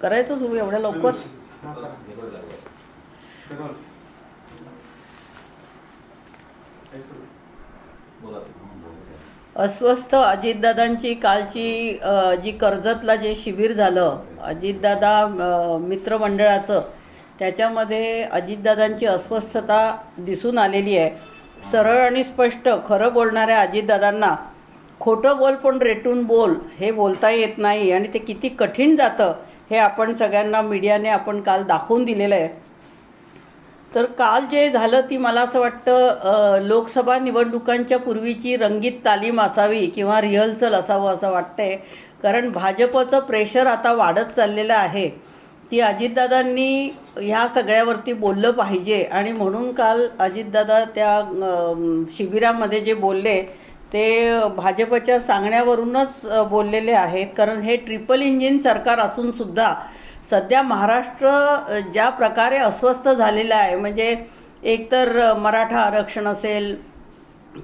करायचं सुरू एवढ्या लवकर? अस्वस्थ अजितदादांची कालची जी कर्जतला जे शिबिर झालं अजितदादा मित्रमंडळाचं, त्याच्यामध्ये अजितदादांची अस्वस्थता दिसून आलेली आहे. सरळ आणि स्पष्ट खरं बोलणाऱ्या अजितदादांना खोटं बोल पण रेटून बोल हे बोलता येत नाही आणि ते किती कठीण जातं हे आपण सगळ्यांना मीडियाने आपण काल दाखवून दिलेलं आहे. तर काल जे झालं ती मला असं वाटतं लोकसभा निवडणुकांच्या पूर्वीची रंगीत तालीम असावी किंवा रिहर्सल असावं असं वाटतंय. कारण भाजपचं प्रेशर आता वाढत चाललेलं आहे की अजितदादांनी ह्या सगळ्यावरती बोललं पाहिजे आणि म्हणून काल अजितदादा त्या शिबिरामध्ये जे बोलले ते भाजपच्या सांगण्यावरूनच बोललेले आहेत. कारण हे ट्रिपल इंजिन सरकार असूनसुद्धा सध्या महाराष्ट्र ज्या प्रकारे अस्वस्थ झालेला आहे, म्हणजे एकतर मराठा आरक्षण असेल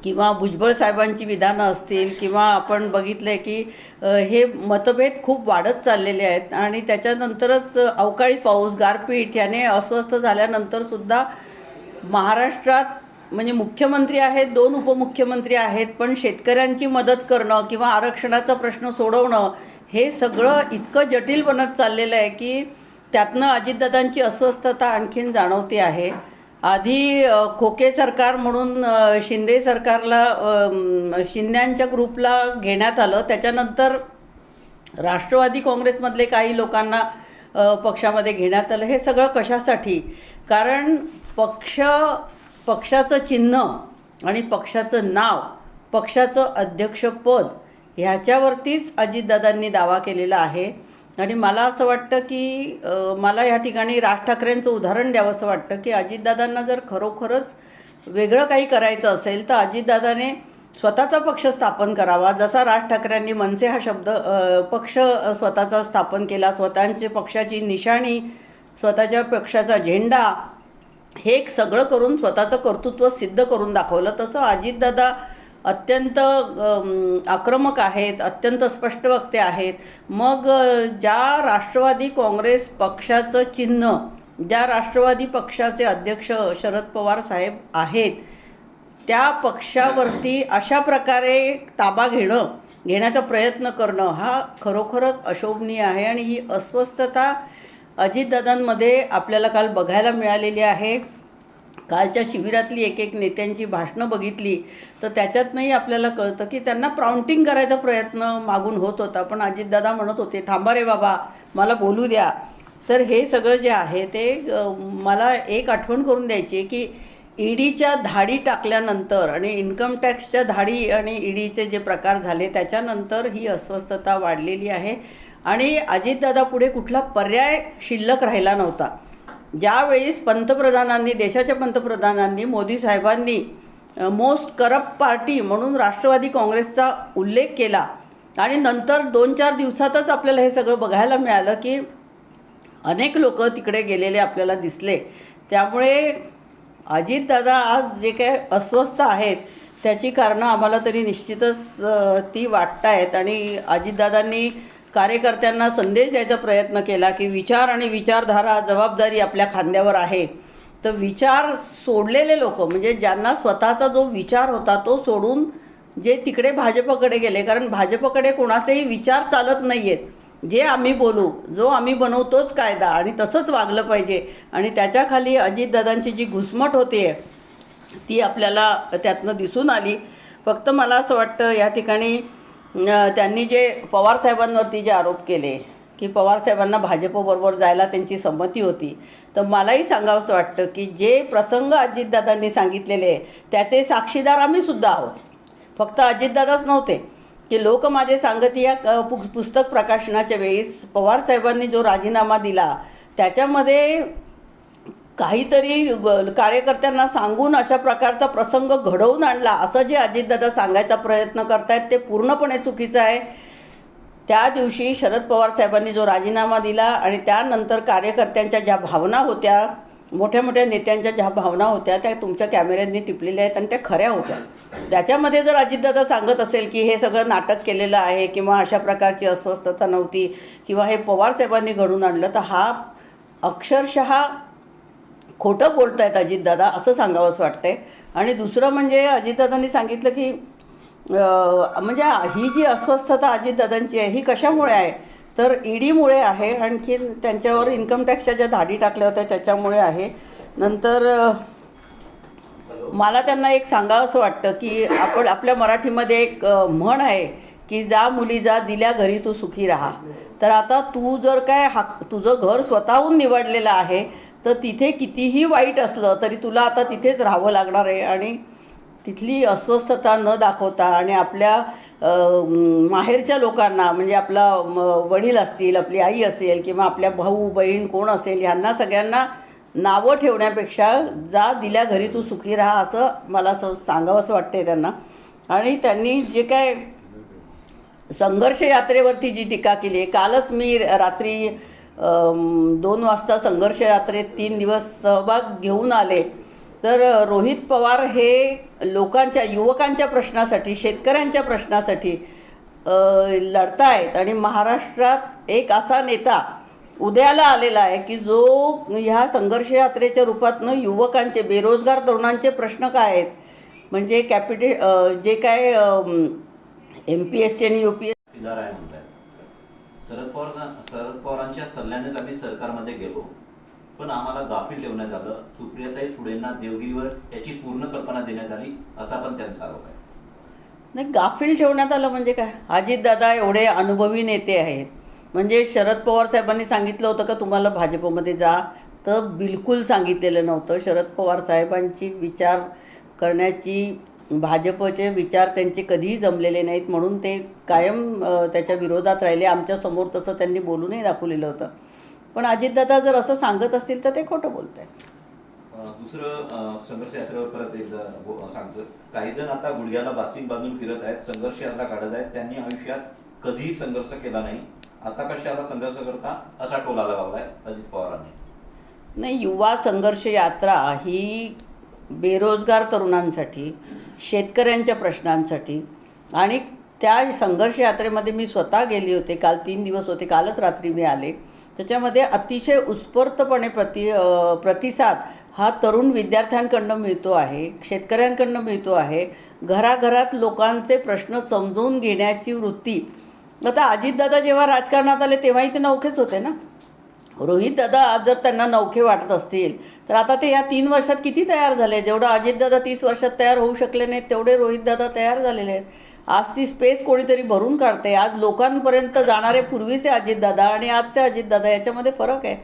किंवा भुजबळ साहेबांची विधानं असतील किंवा आपण बघितलं की हे मतभेद खूप वाढत चाललेले आहेत आणि त्याच्यानंतरच अवकाळी पाऊस, गारपीट याने अस्वस्थ झाल्यानंतरसुद्धा महाराष्ट्रात म्हणजे मुख्यमंत्री आहेत, 2 उपमुख्यमंत्री आहेत, पण शेतकऱ्यांची मदत करणं किंवा आरक्षणाचा प्रश्न सोडवणं हे सगळं इतकं जटिल बनत चाललेलं आहे की त्यातनं अजितदादांची अस्वस्थता आणखीन जाणवते आहे. आधी खोके सरकार म्हणून शिंदे सरकारला शिंद्यांच्या ग्रुपला घेण्यात आलं, त्याच्यानंतर राष्ट्रवादी काँग्रेसमधले काही लोकांना पक्षामध्ये घेण्यात आलं. हे सगळं कशासाठी? कारण पक्षाचं चिन्ह आणि पक्षाचं नाव, पक्षाचं अध्यक्षपद ह्याच्यावरतीच अजितदादांनी दावा केलेला आहे. आणि मला असं वाटतं की मला या ठिकाणी राज ठाकरेंचं उदाहरण द्यावं असं वाटतं की अजितदादांना जर खरोखरच वेगळं काही करायचं असेल तर अजितदादाने स्वतःचा पक्ष स्थापन करावा. जसा राज ठाकरेंनी मनसे हा शब्द पक्ष स्वतःचा स्थापन केला, स्वतःची पक्षाची निशाणी, स्वतःच्या पक्षाचा झेंडा, हे सगळं करून स्वतःचं कर्तृत्व सिद्ध करून दाखवलं. तसं अजितदादा अत्यंत आक्रमक आहेत, अत्यंत स्पष्ट वक्ते आहेत. मग ज्या राष्ट्रवादी काँग्रेस पक्षाचं चिन्ह, ज्या राष्ट्रवादी पक्षाचे अध्यक्ष शरद पवार साहेब आहेत, त्या पक्षावरती अशा प्रकारे ताबा घेण्याचा प्रयत्न करणं हा खरोखरच अशोभनीय आहे. आणि ही अस्वस्थता अजितदादांमध्ये आपल्याला काल बघायला मिळालेली आहे. कालच्या शिबिरातली एक नेत्यांची भाषणं बघितली तर त्याच्यातनंही आपल्याला कळतं की त्यांना प्राउंटिंग करायचा प्रयत्न मागून होत होता, पण अजितदादा म्हणत होते थांबा रे बाबा, मला बोलू द्या. तर हे सगळं जे आहे ते मला एक आठवण करून द्यायची आहे की ईडीच्या धाडी टाकल्यानंतर आणि इन्कम टॅक्सच्या धाडी आणि ईडीचे जे प्रकार झाले त्याच्यानंतर ही अस्वस्थता वाढलेली आहे. आणि अजितदादा पुढे कुठला पर्याय शिल्लक राहिला नव्हता. ज्यावेळेस देशाच्या पंतप्रधानांनी मोदी साहेबांनी मोस्ट करप्ट पार्टी म्हणून राष्ट्रवादी काँग्रेसचा उल्लेख केला आणि नंतर 2-4 दिवसातच आपल्याला हे सगळं बघायला मिळालं की अनेक लोक तिकडे गेलेले आपल्याला दिसले. त्यामुळे अजितदादा आज जे काय अस्वस्थ आहेत त्याची कारणं आम्हाला तरी निश्चितच ती वाटत आहेत. आणि अजितदादांनी कार्यकर्त्यांना संदेश द्यायचा प्रयत्न केला की विचार आणि विचारधारा जबाबदारी आपल्या खांद्यावर आहे. तर विचार सोडलेले लोक, म्हणजे ज्यांना स्वतःचा जो विचार होता तो सोडून जे तिकडे भाजपकडे गेले, कारण भाजपकडे कोणाचेही विचार चालत नाही आहेत. जे आम्ही बोलू, जो आम्ही बनवतोच कायदा आणि तसंच वागलं पाहिजे. आणि त्याच्याखाली अजितदादांची जी घुसमट होते ती आपल्याला त्यातनं दिसून आली. फक्त मला असं वाटतं या ठिकाणी त्यांनी जे पवारसाहेबांवरती जे आरोप केले की पवारसाहेबांना भाजपबरोबर जायला त्यांची संमती होती, तर मलाही सांगावंसं वाटतं की जे प्रसंग अजितदादांनी सांगितलेले त्याचे साक्षीदार आम्ही सुद्धा आहोत. फक्त अजितदादाच नव्हते की लोक माझे सांगती या पुस्तक प्रकाशनाच्या वेळेस पवारसाहेबांनी जो राजीनामा दिला त्याच्यामध्ये काहीतरी कार्यकर्त्यांना सांगून अशा प्रकारचा प्रसंग घडवून आणला असं जे अजितदादा सांगायचा प्रयत्न करतायत ते पूर्णपणे चुकीचं आहे. त्या दिवशी शरद पवार साहेबांनी जो राजीनामा दिला आणि त्यानंतर कार्यकर्त्यांच्या ज्या भावना होत्या मोठ्या मोठ्या नेत्यांच्या ज्या भावना होत्या त्या तुमच्या कॅमेऱ्यांनी टिपलेल्या आहेत आणि त्या खऱ्या होत्या. त्याच्यामध्ये जर अजितदादा सांगत असेल की हे सगळं नाटक केलेलं आहे किंवा अशा प्रकारची अस्वस्थता नव्हती किंवा हे पवारसाहेबांनी घडून आणलं, तर हा अक्षरशः खोटं बोलत आहेत अजितदादा, असं सांगावंसं वाटतंय. आणि दुसरं म्हणजे अजितदादांनी सांगितलं की म्हणजे ही जी अस्वस्थता अजितदादांची आहे ही कशामुळे आहे, तर ईडीमुळे आहे, आणखी त्यांच्यावर इन्कम टॅक्सच्या ज्या धाडी टाकल्या होत्या त्याच्यामुळे आहे. नंतर मला त्यांना एक सांगावंसं वाटतं की आपल्या मराठीमध्ये एक म्हण आहे की जा मुली जा, दिल्या घरी तू सुखी राहा. तर आता तू जर काय तुझं घर स्वतःहून निवडलेलं आहे तर तिथे कितीही वाईट असलं तरी तुला आता तिथेच राहावं लागणार आहे. आणि तिथली अस्वस्थता न दाखवता आणि आपल्या माहेरच्या लोकांना, म्हणजे आपला वडील असतील, आपली आई असेल किंवा आपल्या भाऊ बहीण कोण असेल, ह्यांना सगळ्यांना नावं ठेवण्यापेक्षा जा दिल्या घरी तू सुखी राहा, असं मला सांगावंसं वाटते त्यांना. आणि त्यांनी जे काय संघर्ष यात्रेवरती जी टीका केली आहे, कालच मी रात्री 2 वाजता संघर्ष यात्रेत 3 दिवस सहभाग घेऊन आले. तर रोहित पवार हे लोकांच्या, युवकांच्या प्रश्नासाठी, शेतकऱ्यांच्या प्रश्नासाठी लढतायत. आणि महाराष्ट्रात एक असा नेता उदयाला आलेला आहे की जो ह्या संघर्ष यात्रेच्या रूपातनं युवकांचे, बेरोजगार तरुणांचे प्रश्न काय आहेत, म्हणजे जे काय MPSC आणि UPSC शरद पवारांच्या सल्ल्यानेच आम्ही सरकारमध्ये गेलो, पण आम्हाला गाफील ठेवण्यात आलं. सुप्रियाताई सुळेंना देवगिरीवर याची पूर्ण कल्पना देण्यात आली, असा पण त्यांचा आरोप आहे. नाही, गाफील ठेवण्यात आलं म्हणजे काय? अजितदादा एवढे अनुभवी नेते आहेत, म्हणजे शरद पवार साहेबांनी सांगितलं होतं का तुम्हाला भाजपमध्ये जा, तर बिलकुल सांगितलेलं नव्हतं. शरद पवार साहेबांची विचार करण्याची, भाजपचे विचार त्यांचे कधीही जमलेले नाहीत, म्हणून ते कायम त्याच्या विरोधात राहिले. आमच्यासमोर तसं त्यांनी बोलूनही दाखवलेलं होतं. पण अजितदादा जर असं सांगत असतील तर ते खोटं बोलत आहेत. दुसरं, संघर्ष यात्रेवर परत एक सांगतो, काही जण आता गुडघ्याला बासिंग बांधून फिरत आहेत, संघर्ष यात्रा काढत आहेत. त्यांनी आयुष्यात कधीही संघर्ष केला नाही, आता कशाला संघर्ष करता, असा टोला लगावलाय अजित पवारांनी. नाही, युवा संघर्ष यात्रा ही बेरोजगार तरुणांसाठी, शेतकऱ्यांच्या प्रश्नांसाठी, आणि त्या संघर्ष यात्रेमध्ये मी स्वतः गेली होते. काल 3 दिवस होते, कालच रात्री मी आले. त्याच्यामध्ये अतिशय उत्स्फूर्तपणे प्रतिसाद हा तरुण विद्यार्थ्यांकडनं मिळतो आहे, शेतकऱ्यांकडनं मिळतो आहे. घराघरात लोकांचे प्रश्न समजून घेण्याची वृत्ती. आता अजितदादा जेव्हा राजकारणात आले तेव्हाही ते नवखेच होते ना. रोहितदादा आज जर त्यांना नवखे वाटत असतील तर आता ते या 3 वर्षात किती तयार झाले? जेवढं अजितदादा 30 वर्षात तयार होऊ शकले नाहीत तेवढे रोहितदादा तयार झालेले आहेत. आज ती स्पेस कोणीतरी भरून काढते. आज लोकांपर्यंत जाणारे पूर्वीचे अजितदादा आणि आजचे अजितदादा याच्यामध्ये फरक आहे.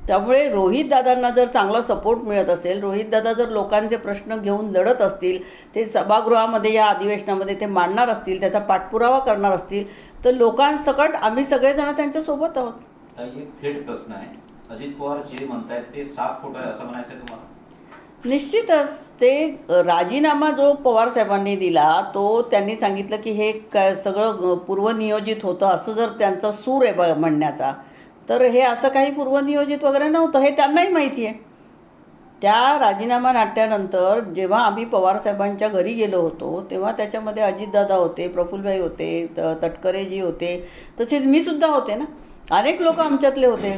त्यामुळे रोहितदादांना जर चांगला सपोर्ट मिळत असेल, रोहितदादा जर लोकांचे प्रश्न घेऊन लढत असतील, ते सभागृहामध्ये या अधिवेशनामध्ये ते मांडणार असतील, त्याचा पाठपुरावा करणार असतील, तर लोकांसकट आम्ही सगळेजण त्यांच्यासोबत आहोत. एक थेट प्रश्न आहे, अजित पवार जे म्हणतायत ते साफ खोटं आहे असं म्हणायचं आहे तुम्हाला? निश्चितच ते राजीनामा जो पवार साहेबांनी दिला तो त्यांनी सांगितलं की हे सगळं पूर्वनियोजित होतं, असं जर त्यांचा सूर आहे म्हणण्याचा, तर हे असं काही पूर्वनियोजित वगैरे नव्हतं, हे त्यांनाही माहिती आहे. त्या राजीनामा नाट्यानंतर जेव्हा आम्ही पवारसाहेबांच्या घरी गेलो होतो तेव्हा त्याच्यामध्ये अजितदादा होते, प्रफुल्लभाई होते, तटकरेजी होते, तसेच मी सुद्धा होते ना. अनेक लोक आमच्यातले होते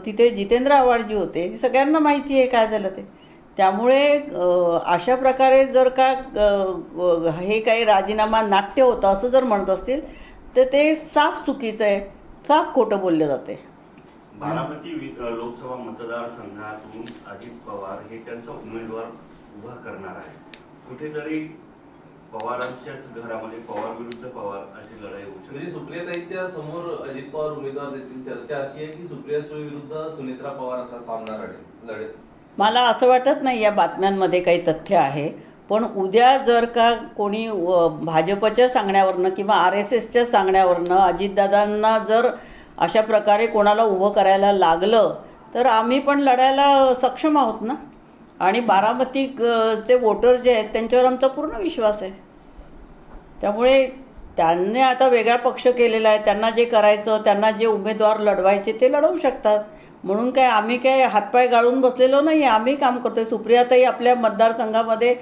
तिथे. जितेंद्र आव्हाडजी होते. सगळ्यांना माहिती आहे काय झालं ते. त्यामुळे अशा प्रकारे जर का हे काही राजीनामा नाट्य होतं असं जर म्हणत असतील तर ते साफ चुकीचं आहे, साफ खोटं बोलले जाते. बारामती लोकसभा मतदारसंघातून अजित पवार हे त्यांचा उमेदवार उभा करणार आहे. कुठेतरी पवारांच्याच घरामध्ये पवार विरुद्ध पवार अशी लढाई होऊ शकते. म्हणजे सुप्रियाताईंच्या समोर अजित पवार उमेदवार देतील. चर्चा अशी आहे की सुप्रिया सुळे विरुद्ध सुनेत्रा पवार असा सामना लढेल. मला असं वाटत नाही या बातम्यांमध्ये काही तथ्य आहे. पण उद्या जर का कोणी भाजपच्या सांगण्यावरनं किंवा RSSच्या सांगण्यावरनं अजितदादांना जर अशा प्रकारे कोणाला उभं करायला लागलं तर आम्ही पण लढायला सक्षम आहोत ना. आणि बारामतीचे वोटर जे आहेत त्यांच्यावर आमचा पूर्ण विश्वास आहे. त्यामुळे त्यांनी आता वेगळा पक्ष केलेला आहे, त्यांना जे करायचं, त्यांना जे उमेदवार लढवायचे ते लढवू शकतात. म्हणून काय आम्ही काय हातपाय गाळून बसलेलो नाही, आम्ही काम करतोय. सुप्रियाताई आपल्या मतदारसंघामध्ये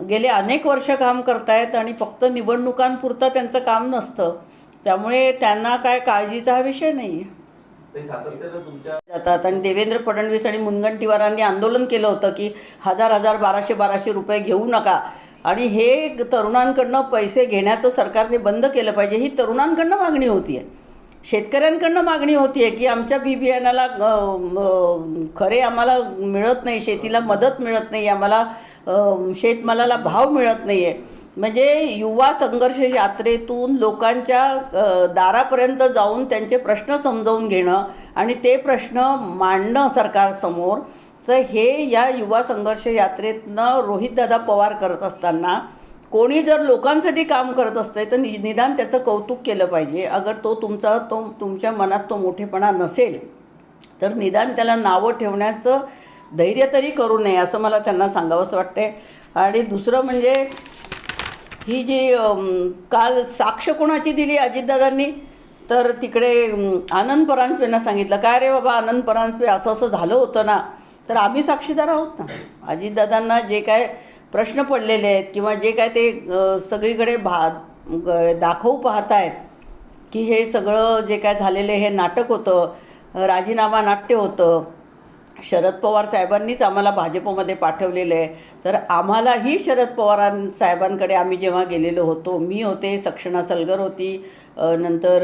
गेले अनेक वर्ष काम करतायत आणि फक्त निवडणुकांपुरतं त्यांचं काम नसतं, त्यामुळे त्यांना काय काळजीचा हा विषय नाही आहे. ते सातत्यानं तुमच्या जातात. आणि देवेंद्र फडणवीस आणि मुनगंटीवारांनी आंदोलन केलं होतं की 1000 1200 रुपये घेऊ नका, आणि हे तरुणांकडनं पैसे घेण्याचं सरकारने बंद केलं पाहिजे. ही तरुणांकडनं मागणी होती आहे, शेतकऱ्यांकडनं मागणी होती आहे की आमच्या बी बियाणाला खरे आम्हाला मिळत नाही, शेतीला मदत मिळत नाही, आम्हाला शेतमालाला भाव मिळत नाही आहे. म्हणजे युवा संघर्ष यात्रेतून लोकांच्या दारापर्यंत जाऊन त्यांचे प्रश्न समजावून घेणं आणि ते प्रश्न मांडणं सरकारसमोर, तर हे या युवा संघर्ष यात्रेतनं रोहितदादा पवार करत असताना कोणी जर लोकांसाठी काम करत असते तर निदान त्याचं कौतुक केलं पाहिजे. अगर तुमच्या मनात तो मोठेपणा नसेल तर निदान त्याला नावं ठेवण्याचं धैर्य तरी करू नये, असं मला त्यांना सांगावंसं वाटते. आणि दुसरं म्हणजे ही जी काल साक्ष कोणाची दिली अजितदादांनी, तर तिकडे आनंद परांजपेंना सांगितलं, काय रे बाबा आनंद परांजपे असं असं झालं होतं ना, तर आम्ही साक्षीदार आहोत ना. अजितदादांना जे काय प्रश्न पडलेले आहेत किंवा जे काय ते सगळीकडे दाखवू पाहतायत की हे सगळं जे काय झालेलं हे नाटक होतं, राजीनामा नाट्य होतं, शरद पवार साहेबांनीच आम्हाला भाजपमध्ये पाठवलेलं आहे. तर आम्हालाही शरद पवार साहेबांकडे आम्ही जेव्हा गेलेलो होतो, मी होते, सक्षणा सलगर होती, नंतर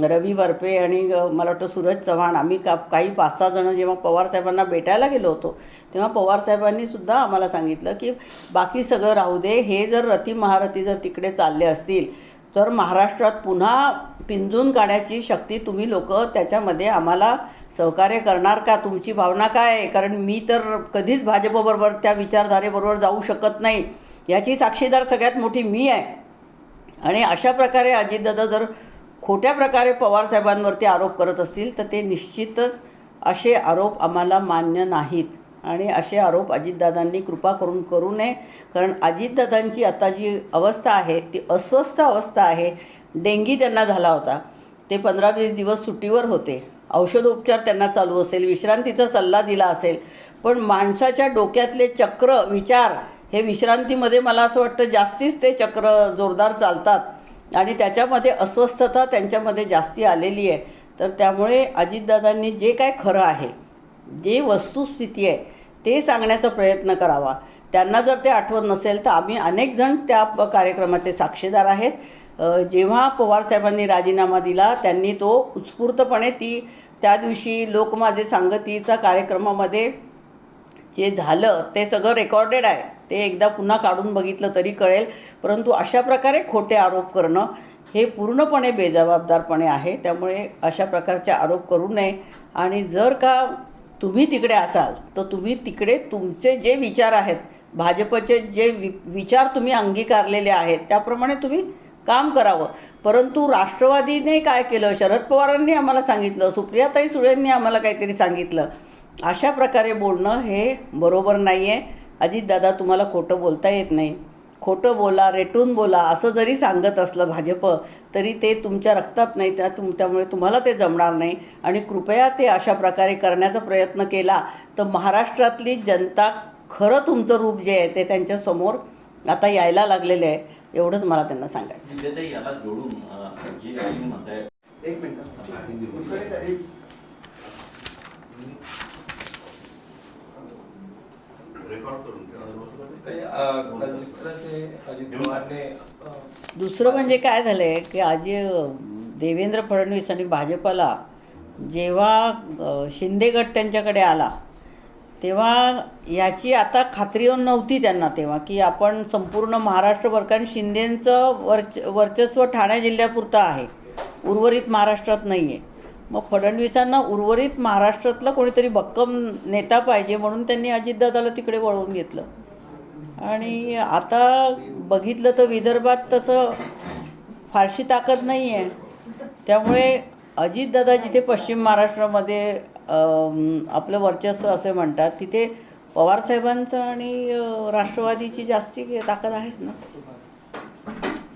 रवी वरपे आणि मला वाटतं सूरज चव्हाण, आम्ही काही 5-6 जणं जेव्हा पवार साहेबांना भेटायला गेलो होतो तेव्हा पवार साहेबांनी सुद्धा आम्हाला सांगितलं की बाकी सगळं राहू दे, हे जर रती महारथी जर तिकडे चालले असतील तर महाराष्ट्रात पुन्हा पिंजून काढण्याची शक्ती तुम्ही लोक त्याच्यामध्ये आम्हाला सहकार्य करणार का, तुमची भावना काय आहे. कारण मी तर कधीच भाजपबरोबर त्या विचारधारेबरोबर जाऊ शकत नाही, याची साक्षीदार सगळ्यात मोठी मी आहे. आणि अशा प्रकारे अजितदादा जर खोट्या प्रकारे पवारसाहेबांवरती आरोप करत असतील तर ते निश्चितच असे आरोप आम्हाला मान्य नाहीत आणि असे आरोप अजितदादांनी कृपा करून करू नये. कारण अजितदादांची आता जी अवस्था आहे ती अस्वस्थ अवस्था आहे. डेंगी त्यांना झाला होता, ते 15-20 दिवस सुट्टीवर होते, औषधोपचार त्यांना चालू असेल, विश्रांतीचा सल्ला दिला असेल, पण माणसाच्या डोक्यातले चक्र विचार हे विश्रांतीमध्ये मला असं वाटतं जास्तीच ते चक्र जोरदार चालतात आणि त्याच्यामध्ये अस्वस्थता त्यांच्यामध्ये जास्ती आलेली आहे. तर त्यामुळे अजितदादांनी जे काय खरं आहे, जे वस्तुस्थिती आहे ते सांगण्याचा प्रयत्न करावा. त्यांना जर ते आठवत नसेल तर आम्ही अनेक जण त्या कार्यक्रमाचे साक्षीदार आहेत. जेव्हा पवारसाहेबांनी राजीनामा दिला त्यांनी तो उत्स्फूर्तपणे त्या दिवशी लोक माझे सांगतीचा कार्यक्रमामध्ये जे झालं ते सगळं रेकॉर्डेड आहे, ते एकदा पुन्हा काढून बघितलं तरी कळेल. परंतु अशा प्रकारे खोटे आरोप करणं हे पूर्णपणे बेजबाबदारपणे आहे. त्यामुळे अशा प्रकारचे आरोप करू नये. आणि जर का तुम्ही तिकडे असाल तर तुम्ही तिकडे तुमचे जे विचार आहेत, भाजपचे जे विचार तुम्ही अंगीकारलेले आहेत त्याप्रमाणे तुम्ही काम करावं. परंतु राष्ट्रवादीने काय केलं, शरद पवारांनी आम्हाला सांगितलं, सुप्रियाताई सुळेंनी आम्हाला काहीतरी सांगितलं, अशा प्रकारे बोलणं हे बरोबर नाही आहे. अजितदादा तुम्हाला खोटं बोलता येत नाही, खोटं बोला, रेटून बोला असं जरी सांगत असलं भाजप तरी ते तुमच्या रक्तात नाही, त्यामुळे तुम्हाला ते जमणार नाही. आणि कृपया ते अशा प्रकारे करण्याचा प्रयत्न केला तर महाराष्ट्रातली जनता खरं तुमचं रूप जे आहे ते त्यांच्यासमोर आता यायला लागलेलं आहे. एवढंच मला त्यांना सांगायचं. विद्याताई, याला जोडून जे तुम्ही म्हणताय, एक मिनट रेकॉर्ड करून जिस तरह से अजित पवार ने दुसरं म्हणजे काय झालं आहे की देवेंद्र फडणवीस आणि भाजपला जेव्हा शिंदे गट त्यांच्याकडे आला तेव्हा याची आता खात्री नव्हती त्यांना तेव्हा की आपण संपूर्ण महाराष्ट्रभर, कारण शिंदेंचं वर्चस्व ठाणे जिल्ह्यापुरतं आहे, उर्वरित महाराष्ट्रात नाही आहे. मग फडणवीसांना उर्वरित महाराष्ट्रातला कोणीतरी भक्कम नेता पाहिजे म्हणून त्यांनी अजितदादाला तिकडे वळवून घेतलं. आणि आता बघितलं तर विदर्भात तसं फारशी ताकद नाही आहे. त्यामुळे अजितदादा जिथे पश्चिम महाराष्ट्रामध्ये आपलं वर्चस्व असे म्हणतात, तिथे पवारसाहेबांचं आणि राष्ट्रवादीची जास्ती ताकद आहेच ना.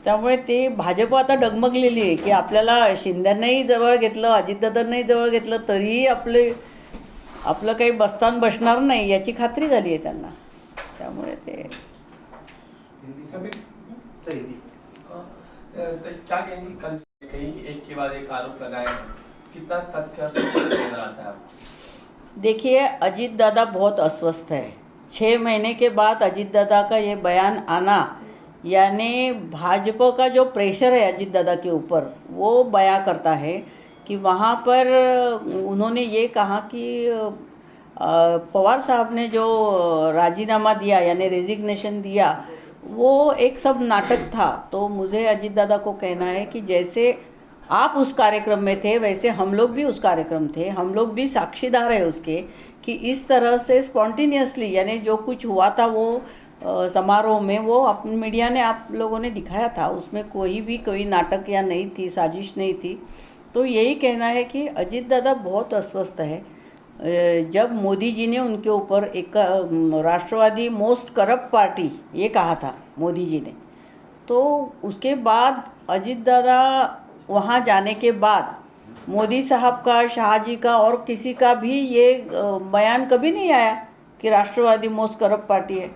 त्यामुळे ते भाजप आता डगमगलेली आहे की आपल्याला शिंद्यांनाही जवळ घेतलं, अजितदादांनाही जवळ घेतलं, तरीही आपलं काही बस्तान बसणार नाही याची खात्री झाली आहे त्यांना. त्यामुळे ते सभी सही तो क्या कहेंगे, कल कहीं एक के बाद एक आरोप लगाए हैं, कितना तथ्य और सत्य नजर आता है आपको? देखिए, अजीत दादा बहुत अस्वस्थ है. 6 महीने के बाद अजीत दादा का ये बयान आना, यानी भाजपा का जो प्रेशर है अजीत दादा के ऊपर वो बयां करता है कि वहाँ पर उन्होंने ये कहा कि पवार साहब ने जो राजीनामा दिया यानी रेजिग्नेशन दिया वो एक सब नाटक था. तो मुझे अजीत दादा को कहना है कि जैसे आप उस कार्यक्रम में थे वैसे हम लोग भी उस कार्यक्रम थे, हम लोग भी साक्षीदार है उसके कि इस तरह से स्पॉन्टेनियसली यानी जो कुछ हुआ था वो समारोह में वो अपने मीडिया ने आप लोगों ने दिखाया था, उसमें कोई नाटक या नहीं थी, साजिश नहीं थी. तो यही कहना है कि अजीत दादा बहुत अस्वस्थ है. जब मोदी जी ने उनके ऊपर एक राष्ट्रवादी मोस्ट करप्ट पार्टी ये कहा था मोदी जी ने, तो उसके बाद अजीत दादा वहाँ जाने के बाद मोदी साहब का, शाह जी का और किसी का भी ये बयान कभी नहीं आया कि राष्ट्रवादी मोस्ट करप्ट पार्टी है.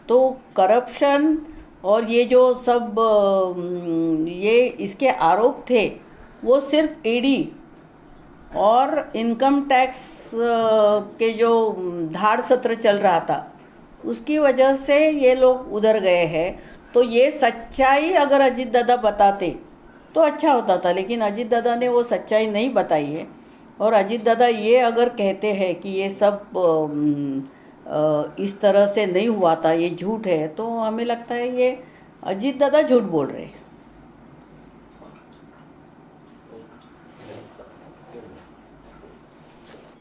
तो करप्शन और ये जो सब ये इसके आरोप थे वो सिर्फ ईडी और इनकम टैक्स के जो धाड़ सत्र चल रहा था उसकी वजह से ये लोग उधर गए हैं. तो ये सच्चाई अगर अजीत दादा बताते तो अच्छा होता था, लेकिन अजीत दादा ने वो सच्चाई नहीं बताई है. और अजीत दादा ये अगर कहते हैं कि ये सब इस तरह से नहीं हुआ था, ये झूठ है, तो हमें लगता है ये अजीत दादा झूठ बोल रहे हैं.